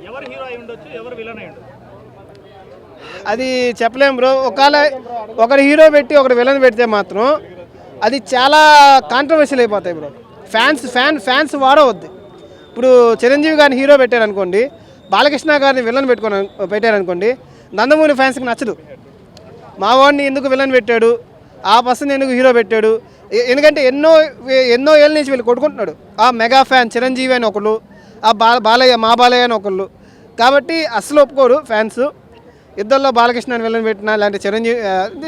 ఎవరు హీరో అయి ఉండొచ్చు, ఎవరు విలన్ అయి ఉండొచ్చు? అది చెప్పలేం బ్రో. ఒకవేళ ఒకరు హీరో పెట్టి ఒకరు విలన్ పెడితే మాత్రం అది చాలా కాంట్రవర్షియల్ అయిపోతాయి బ్రో. ఫ్యాన్స్ వాడవద్దు. ఇప్పుడు చిరంజీవి గారిని హీరో పెట్టారనుకోండి, బాలకృష్ణ గారిని విలన్ పెట్టారనుకోండి, నందమూరి ఫ్యాన్స్కి నచ్చదు. మా వాడిని ఎందుకు విలన్ పెట్టాడు, ఆ పర్సన్ ఎందుకు హీరో పెట్టాడు, ఎందుకంటే ఎన్నో ఏళ్ళ నుంచి వీళ్ళు కొట్టుకుంటున్నాడు. ఆ మెగా ఫ్యాన్ చిరంజీవి అని ఒకళ్ళు, ఆ మా బాలయ్య అని ఒకళ్ళు. కాబట్టి అస్సలు ఒప్పుకోరు ఫ్యాన్స్. ఇద్దరిలో బాలకృష్ణ విలన్ పెట్టినా, లేదంటే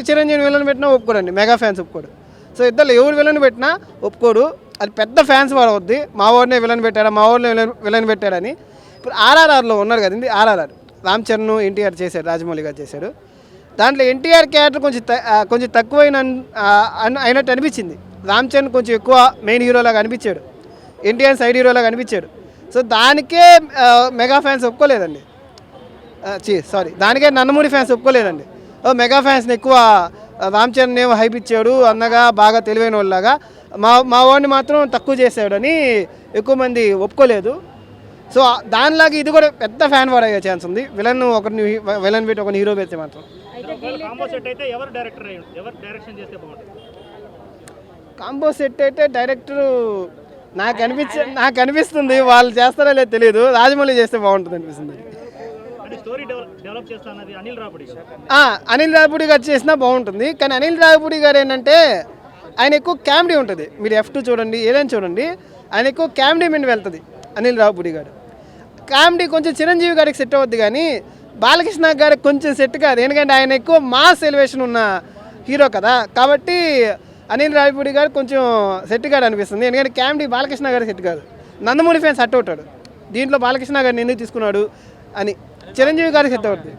చిరంజీవి విలన్ పెట్టినా ఒప్పుకోరండి. మెగా ఫ్యాన్స్ ఒప్పుకోడు. సో ఇద్దరు ఎవరు విలన్ పెట్టినా ఒప్పుకోడు. అది పెద్ద ఫ్యాన్స్ వాడవద్ది. మా వాడినే విలన్ పెట్టాడా, మా వాడినే విలన్ పెట్టాడని. ఇప్పుడు ఆర్ఆర్ఆర్లో ఉన్నారు కదండి, ఆర్ఆర్ఆర్ రామ్ చరణ్ ఎన్టీఆర్ చేశాడు, రాజమౌళి గారు చేశాడు. దాంట్లో ఎన్టీఆర్ క్యారెక్టర్ కొంచెం తక్కువైన అయినట్టు అనిపించింది. రామ్ చరణ్ కొంచెం ఎక్కువ మెయిన్ హీరోలాగా అనిపించాడు, ఎన్టీఆర్ సైడ్ హీరోలాగా అనిపించాడు. సో దానికే మెగా ఫ్యాన్స్ ఒప్పుకోలేదండి. దానికే నందమూరి ఫ్యాన్స్ ఒప్పుకోలేదండి. మెగా ఫ్యాన్స్ని ఎక్కువ రామ్ చరణ్ ఏమో హైప్ ఇచ్చాడు అన్నగా, బాగా తెలివైన వాళ్ళలాగా, మా వాడిని మాత్రం తక్కువ చేశాడని ఎక్కువ మంది ఒప్పుకోలేదు. సో దానిలాగా ఇది కూడా పెద్ద ఫ్యాన్ వార్ అయ్యే ఛాన్స్ ఉంది. విలన్ పెట్టి ఒక హీరో పెడితే మాత్రం. కాంబో సెట్ అయితే డైరెక్టర్ నాకు అనిపిస్తుంది వాళ్ళు చేస్తారో లేదో తెలియదు, రాజమౌళి చేస్తే బాగుంటుంది అనిపిస్తుంది. అనిల్ రావిపూడి గారు చేసినా బాగుంటుంది. కానీ అనిల్ రావిపూడి గారు ఏంటంటే ఆయన ఎక్కువ కామెడీ ఉంటుంది. మీరు F2 చూడండి, ఏదైనా చూడండి, ఆయన ఎక్కువ కామెడీ మీద వెళ్తుంది అనిల్ రావిపూడి గారు. కామెడీ కొంచెం చిరంజీవి గారికి సెట్ అవుద్ది, కానీ బాలకృష్ణ గారికి కొంచెం సెట్ కాదు. ఎందుకంటే ఆయన ఎక్కువ మాస్ ఎలివేషన్ ఉన్న హీరో కదా. కాబట్టి అనిల్ రావిపూడి గారు కొంచెం సెట్ కాదు అనిపిస్తుంది. ఎందుకంటే కామెడీ బాలకృష్ణ గారికి సెట్ కాదు. నందమూరి ఫ్యాన్స్ సెట్ అవుతాడు. దీంట్లో బాలకృష్ణ గారిని ఎందుకు తీసుకున్నాడు అని చిరంజీవి గారికి సెట్ అవుతుంది.